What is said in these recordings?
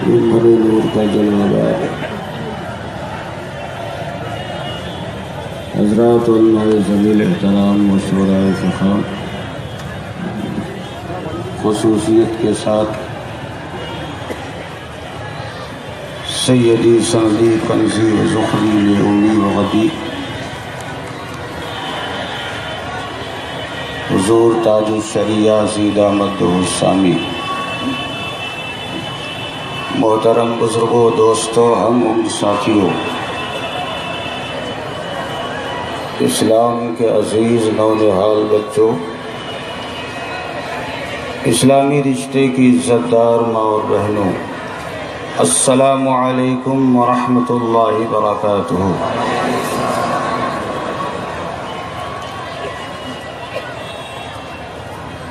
بھرے نور کا جلوہ حضرات علماء ذویل احترام و شورائے فخام، خصوصیت کے ساتھ سیدی سندی کنزی و زخری لیومی و غدی حضور تاج الشریعہ زید احمد السامی، محترم بزرگوں، دوستوں، ہم عمر ساتھیوں، اسلام کے عزیز نونہال بچوں، اسلامی رشتے کی عزت دار ماں اور بہنوں، السلام علیکم ورحمۃ اللہ وبرکاتہ۔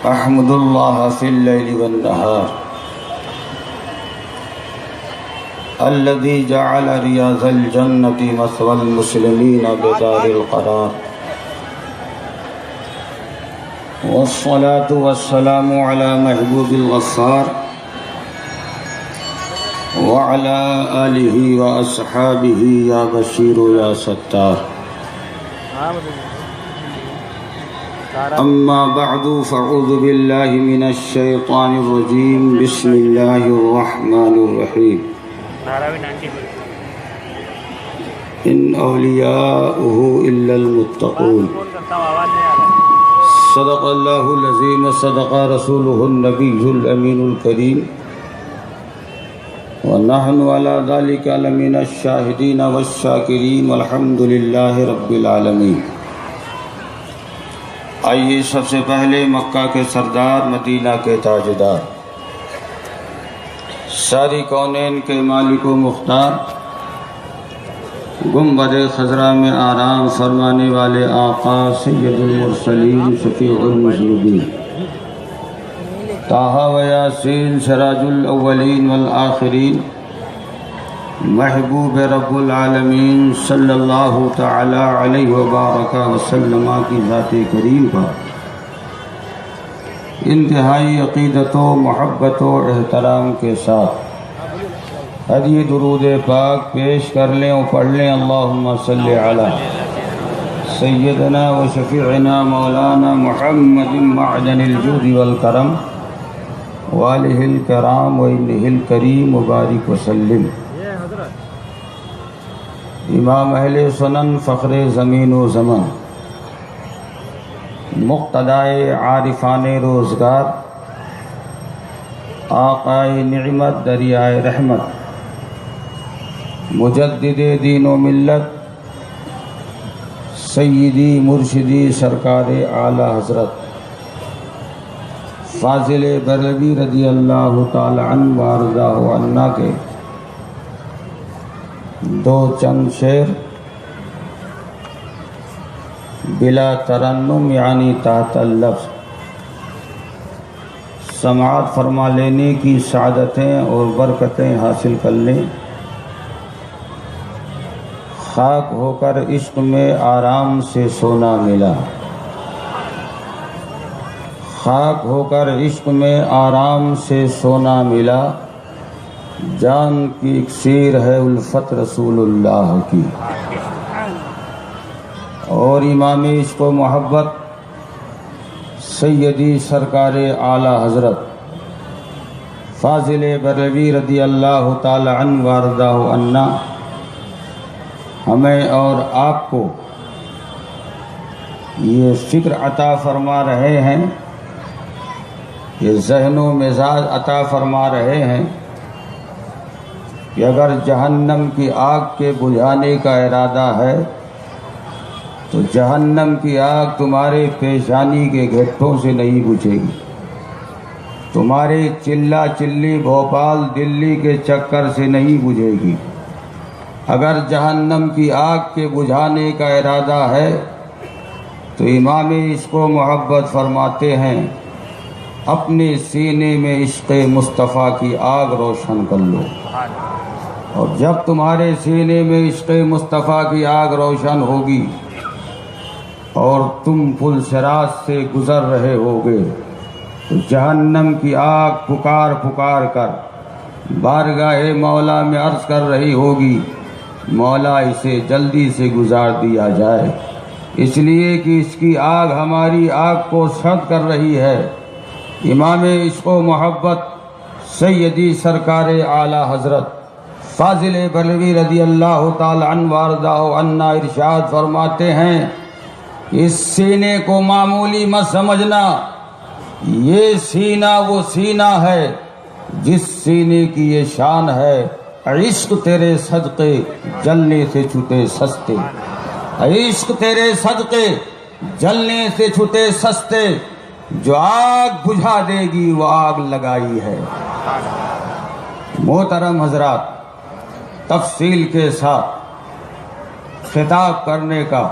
احمد اللہ فی اللیل والنہار الذي جعل رياض الجنة مثوى المسلمين بدار القرار، والصلاة والسلام على محبوب الغفار وعلى آله وأصحابه يا بشير يا ستار، أما بعد فأعوذ بالله من الشيطان الرجيم، بسم الله الرحمن الرحيم، إن أولياؤه إلا المتقون، صدق الله العظيم، صدق رسوله النبي الأمين الكريم، ونحن على ذلك لمن الشاهدين والشاكرين، والحمد لله رب العالمين۔ آئیے سب سے پہلے مکہ کے سردار، مدینہ کے تاجدار، ساری کونین کے مالک و مختار، گنبد خضرا میں آرام فرمانے والے آقا سید المرسلین، شفیع المذنبین، طٰہٰ و یاسین، سراج الاولین والآخرین، محبوب رب العالمین صلی اللہ تعالی علیہ وبارک وسلم کی ذات کریم پر انتہائی عقیدت و محبت و احترام کے ساتھ ہدیہ درود پاک پیش کر لیں اور پڑھ لیں، اللہم صلی علی سیدنا و شفیعنا مولانا محمد معدن الجود والکرم والہ الکرام وانہ الکریم وبارک وسلم۔ امام اہل سنن، فخر زمین و زمن، مقتدائے عارفان روزگار، آقائے نعمت، دریائے رحمت، مجدد دین و ملت، سیدی مرشدی سرکار اعلی حضرت فاضل بریلوی رضی اللہ تعالی عنہ وارضہ عنا کے دو چند شعر بلا ترنم یعنی تحت اللفظ سماعت فرما لینے کی سعادتیں اور برکتیں حاصل کر لیں۔ خاک ہو کر عشق میں آرام سے سونا ملا، خاک ہو کر عشق میں آرام سے سونا ملا، جان کی اکسیر ہے الفت رسول اللہ کی۔ اور امام عشق و محبت سیدی سرکار اعلی حضرت فاضل بریلوی رضی اللہ تعالی عنہ وارضہ عنا ہمیں اور آپ کو یہ فکر عطا فرما رہے ہیں، یہ ذہن و مزاج عطا فرما رہے ہیں کہ اگر جہنم کی آگ کے بجھانے کا ارادہ ہے تو جہنم کی آگ تمہارے پیشانی کے گھٹوں سے نہیں بجھے گی، تمہارے چلا چلی بھوپال دلی کے چکر سے نہیں بجھے گی۔ اگر جہنم کی آگ کے بجھانے کا ارادہ ہے تو امام عشق و محبت فرماتے ہیں اپنے سینے میں عشق مصطفیٰ کی آگ روشن کر لو، اور جب تمہارے سینے میں عشق مصطفیٰ کی آگ روشن ہوگی اور تم پل صراط سے گزر رہے ہوگے تو جہنم کی آگ پکار پکار کر بارگاہ مولا میں عرض کر رہی ہوگی مولا اسے جلدی سے گزار دیا جائے، اس لیے کہ اس کی آگ ہماری آگ کو سرد کر رہی ہے۔ امام عشق و محبت سیدی سرکار اعلی حضرت فاضل بریلوی رضی اللہ تعالی عنہ وارضہ عنا ارشاد فرماتے ہیں، اس سینے کو معمولی مت سمجھنا، یہ سینہ وہ سینہ ہے جس سینے کی یہ شان ہے، عشق تیرے صدقے جلنے سے چھوٹے سستے، عشق تیرے صدقے جلنے سے چھوٹے سستے، جو آگ بجھا دے گی وہ آگ لگائی ہے۔ محترم حضرات، تفصیل کے ساتھ خطاب کرنے کا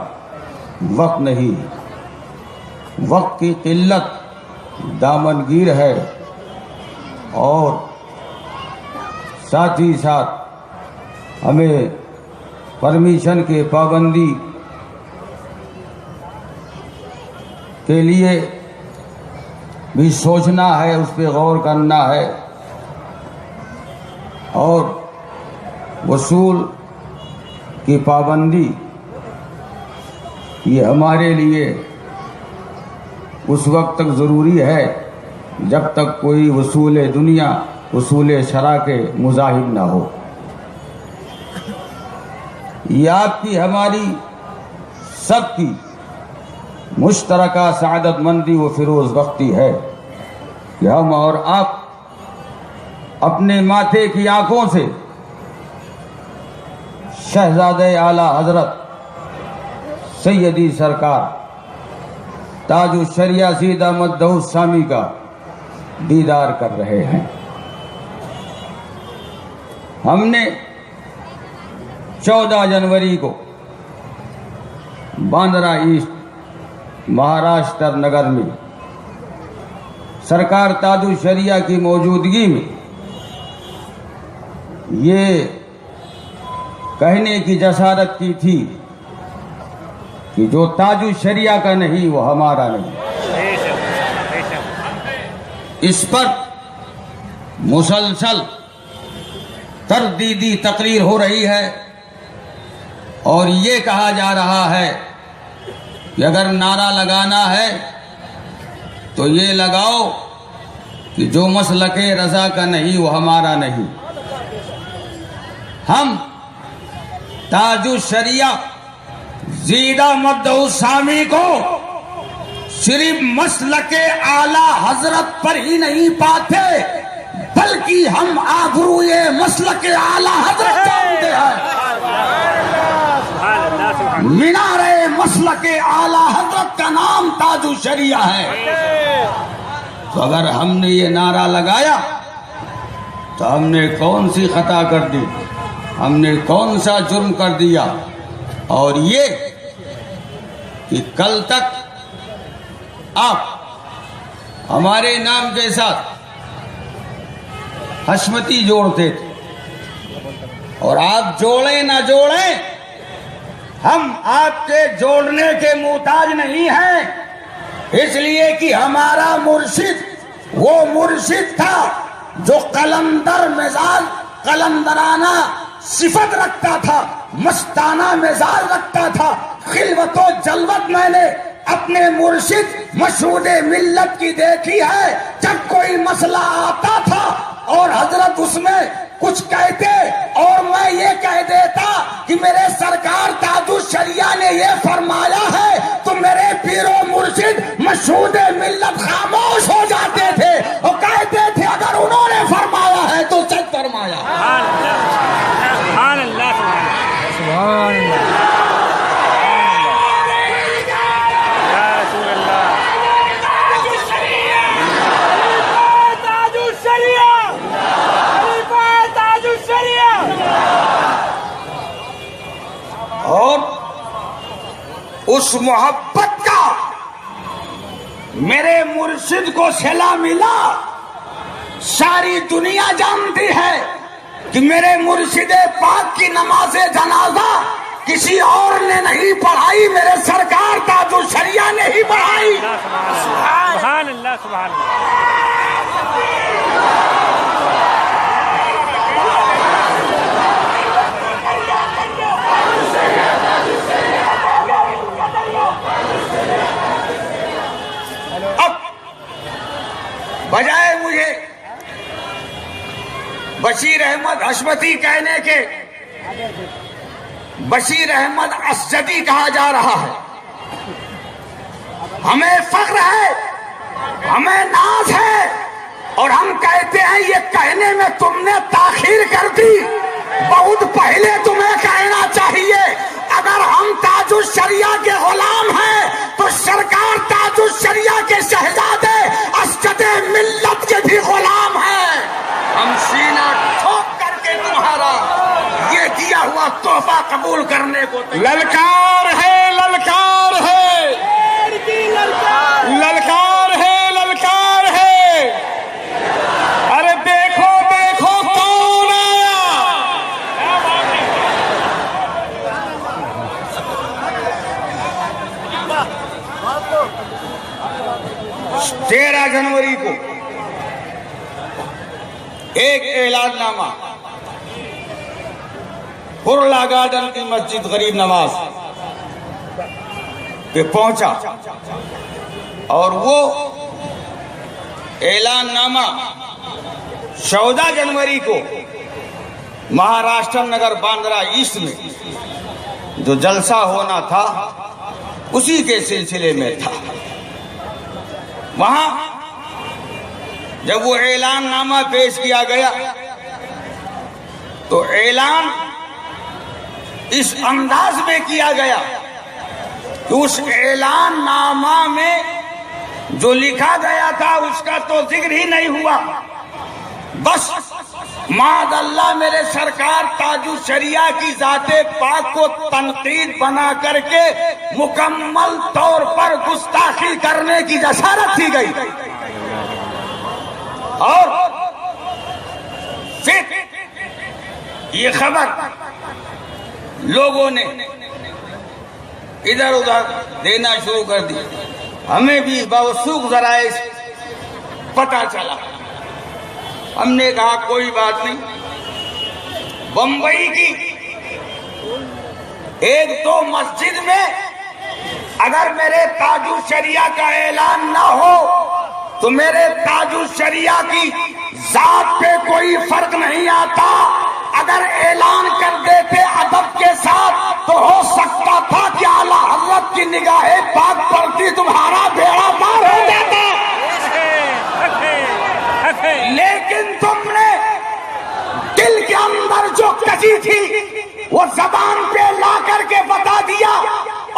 وقت نہیں، وقت کی قلت دامنگیر ہے، اور ساتھ ہی ساتھ ہمیں پرمیشن کی پابندی کے لیے بھی سوچنا ہے، اس پہ غور کرنا ہے، اور وصول کی پابندی یہ ہمارے لیے اس وقت تک ضروری ہے جب تک کوئی وصول دنیا وصول شرع کے مزاحم نہ ہو۔ یہ آپ کی ہماری سب کی مشترکہ سعادت مندی و فیروز بختی ہے کہ ہم اور آپ اپنے ماتھے کی آنکھوں سے شہزادہ اعلی حضرت سیدی سرکار تاج الشریعہ سید احمد داؤد شامی کا دیدار کر رہے ہیں۔ ہم نے 14 جنوری کو باندرا ایسٹ مہاراشٹر نگر میں سرکار تاج الشریعہ کی موجودگی میں یہ کہنے کی جسارت کی تھی کہ جو تاج الشریعہ کا نہیں وہ ہمارا نہیں۔ اس پر مسلسل تردیدی تقریر ہو رہی ہے، اور یہ کہا جا رہا ہے کہ اگر نعرہ لگانا ہے تو یہ لگاؤ کہ جو مسلک رضا کا نہیں وہ ہمارا نہیں۔ ہم تاج الشریعہ سید احمد داؤد شامی کو صرف مسلک اعلی حضرت پر ہی نہیں پاتے، بلکہ ہم آبروئے مسلک اعلی حضرت جانتے ہیں۔ مینارے مسلک اعلی حضرت کا نام تاج الشریعہ ہے۔ تو اگر ہم نے یہ نعرہ لگایا تو ہم نے کون سی خطا کر دی، ہم نے کون سا جرم کر دیا؟ اور یہ کہ کل تک آپ ہمارے نام کے ساتھ حشمتی جوڑتے تھے، اور آپ جوڑیں نہ جوڑیں ہم آپ کے جوڑنے کے محتاج نہیں ہیں، اس لیے کہ ہمارا مرشد وہ مرشد تھا جو قلندر مزاج قلندرانہ صفت رکھتا تھا، مستانہ مزاج رکھتا تھا، خلوت و جلوت میں نے اپنے مرشد مشہود ملت کی دیکھی ہے۔ جب کوئی مسئلہ آتا تھا اور حضرت اس میں کچھ کہتے اور میں یہ کہہ دیتا کہ میرے سرکار تاج الشریعہ نے یہ فرمایا ہے، تو میرے پیر و مرشد مشہود ملت خاموش ہو جاتے تھے اور کہتے تھے اگر انہوں نے فرمایا ہے تو سچ فرمایا۔ سبحان اللہ، سبحان اللہ، اور اس محبت کا میرے مرشد کو صلہ ملا۔ ساری دنیا جانتی ہے کہ میرے مرشد پاک کی نماز جنازہ کسی اور نے نہیں پڑھائی، میرے سرکار تاج الشریعہ نے ہی پڑھائی۔ سبحان اللہ، سبحان اللہ۔ بجائے مجھے بشیر احمد حشمتی کہنے کے بشیر احمد اسجدی کہا جا رہا ہے. ہمیں فخر ہے, ہمیں ناز ہے, اور ہم کہتے ہیں یہ کہنے میں تم نے تاخیر کر دی. بہت پہلے تمہیں کہنا چاہیے. اگر ہم تاج الشریعہ کے غلام ہیں تو سرکار تاج الشریعہ کے شہزادے اسجد ملت کے بھی غلام ہیں. ہم سینہ ٹھوک کر کے تمہارا یہ دیا ہوا تحفہ قبول کرنے کو للکار ہے, للکار ہے, للکار ہے, للکار ہے. ارے دیکھو دیکھو کون آیا. 13 جنوری کو ایک اعلان نامہ پرلا گارڈن کی مسجد غریب نواز پہ پہنچا, اور وہ اعلان نامہ 14 جنوری کو مہاراشٹر نگر باندرا ایسٹ میں جو جلسہ ہونا تھا اسی کے سلسلے میں تھا. وہاں جب وہ اعلان نامہ پیش کیا گیا تو اعلان اس انداز میں کیا گیا کہ اس اعلان نامہ میں جو لکھا گیا تھا اس کا تو ذکر ہی نہیں ہوا. بس معاذ اللہ میرے سرکار تاج الشریعہ کی ذات پاک کو تنقید بنا کر کے مکمل طور پر گستاخی کرنے کی جسارت دی گئی. اور پھر یہ خبر لوگوں نے ادھر ادھر دینا شروع کر دی. ہمیں بھی باوثوق ذرائع پتہ چلا. ہم نے کہا کوئی بات نہیں, بمبئی کی ایک دو مسجد میں اگر میرے تاج الشریعہ کا اعلان نہ ہو تو میرے تاج الشریعہ کی ذات پہ کوئی فرق نہیں آتا. اگر اعلان کر دیتے ادب کے ساتھ تو ہو سکتا تھا کہ اعلیٰ حضرت کی نگاہ پاک پڑتی تمہارا بیڑا پار ہو جاتا. لیکن تم نے دل کے اندر جو کسی تھی وہ زبان پہ لا کر کے بتا دیا,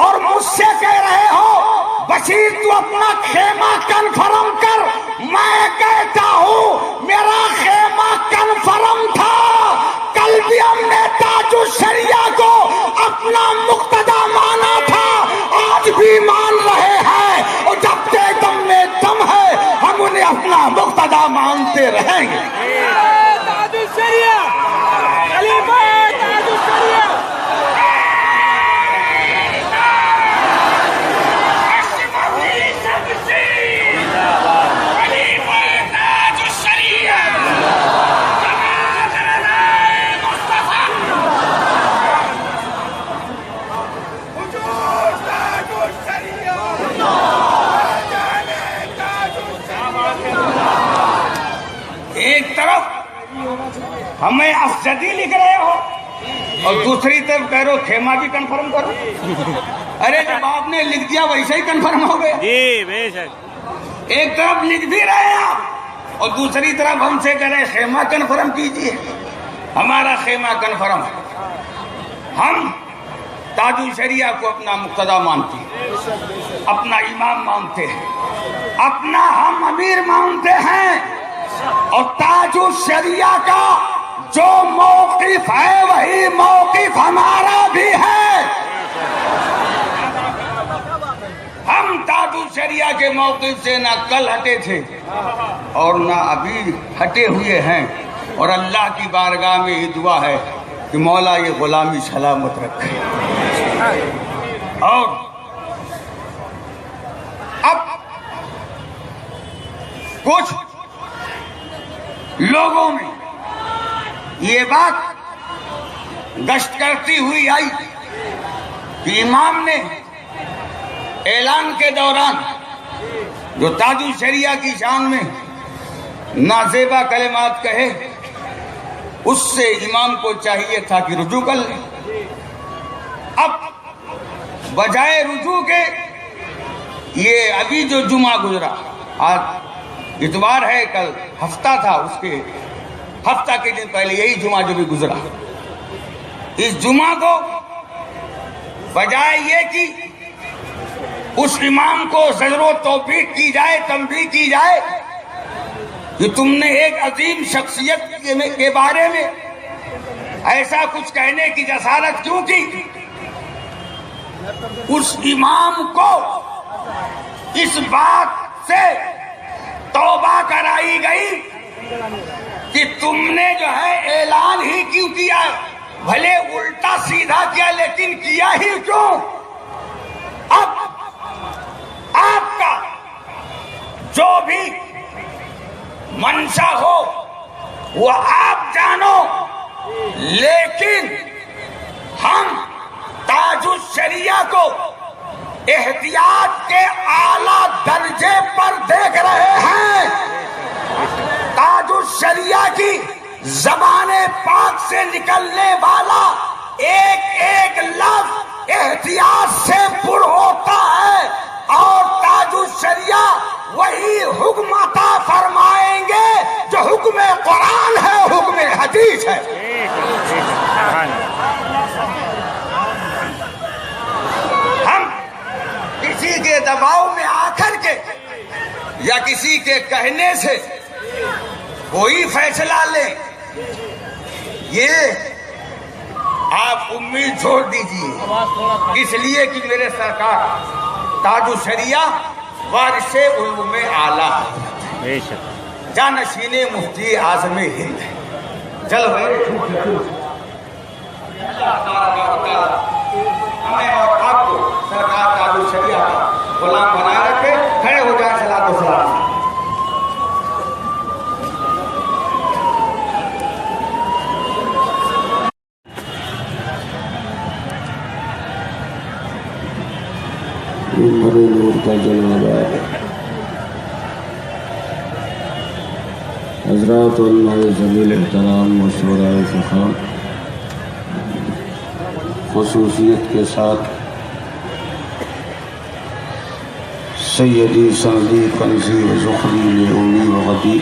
اور مجھ سے کہہ رہے ہو بشیر تو اپنا خیمہ کنفرم کر. میں کہتا ہوں میرا خیمہ کنفرم تھا. کل بھی ہم نے تاج الشریعہ کو اپنا مقتدا مانا تھا, آج بھی مان رہے ہیں, اور جب تک دم میں دم ہے ہم انہیں اپنا مقتدا مانتے رہیں گے. تاج الشریعہ, خلیفہ تاج الشریعہ. ایک طرف ہمیں اسجدی لکھ رہے ہو اور دوسری طرف کہہ رہے ہو خیمہ بھی کنفرم کرو. ارے جب آپ نے لکھ دیا ویسے ہی کنفرم ہو گیا. جی بے شک. ایک طرف لکھ بھی رہے ہیں آپ اور دوسری طرف ہم سے کہہ رہے خیمہ کنفرم کیجئے. ہمارا خیمہ کنفرم. ہم تاج الشریعہ کو اپنا مقتدا مانتے ہیں, اپنا امام مانتے ہیں, اپنا ہم امیر مانتے ہیں, اور تاج الشریعہ کا جو موقف ہے وہی موقف ہمارا بھی ہے. ہم تاج الشریعہ کے موقف سے نہ کل ہٹے تھے اور نہ ابھی ہٹے ہوئے ہیں, اور اللہ کی بارگاہ میں یہ دعا ہے کہ مولا یہ غلامی سلامت رکھے. اور اب کچھ لوگوں میں یہ بات گشت کرتی ہوئی آئی کہ امام نے اعلان کے دوران جو تاج الشریعہ کی شان میں نازیبا کلمات کہے، اس سے امام کو چاہیے تھا کہ رجوع کر لیں. اب بجائے رجوع کے یہ ابھی جو جمعہ گزرا، آج اتوار ہے، کل ہفتہ تھا، اس کے ہفتہ کے دن پہلے یہی جمعہ جو بھی گزرا، اس جمعہ کو بجائے یہ کہ اس امام کو زجر و توبیخ کی جائے، تنبیہ کی جائے کہ تم نے ایک عظیم شخصیت کے بارے میں ایسا کچھ کہنے کی جسارت کیوں کی، اس امام کو اس بات سے توبہ کرائی گئی کہ تم نے جو ہے اعلان ہی کیوں کیا، بھلے الٹا سیدھا کیا لیکن کیا ہی کیوں. اب آپ کا جو بھی منشا ہو وہ آپ جانو، لیکن ہم تاج الشریعہ کو احتیاط کے اعلیٰ درجے پر دیکھ رہے ہیں. تاج الشریعہ کی زبان پاک سے نکلنے والا ایک ایک لفظ احتیاط سے پر ہوتا ہے، اور تاج الشریعہ وہی حکم عطا فرمائیں گے جو حکم قرآن ہے، حکم حدیث ہے. ہم کسی کے دباؤ میں آ کر کے یا کسی کے کہنے سے کوئی فیصلہ لیں، یہ آپ امید چھوڑ دیجیے، اس لیے کہ میرے سرکار تاج الشریعہ وارث علوم اعلیٰ ہے، جانشین مفتی اعظم ہند ہے. چلو ہمیں اور آپ کو سرکار تاج الشریعہ کا غلام بنائے رکھے. کھڑے ہو جائیں، صلاۃ و سلام. بڑے نور کا جلوہ حضرات علماء ذویل احترام مشورہ فخام، خصوصیت کے ساتھ سیدی سندی کنزی و زخری لیومی و غدی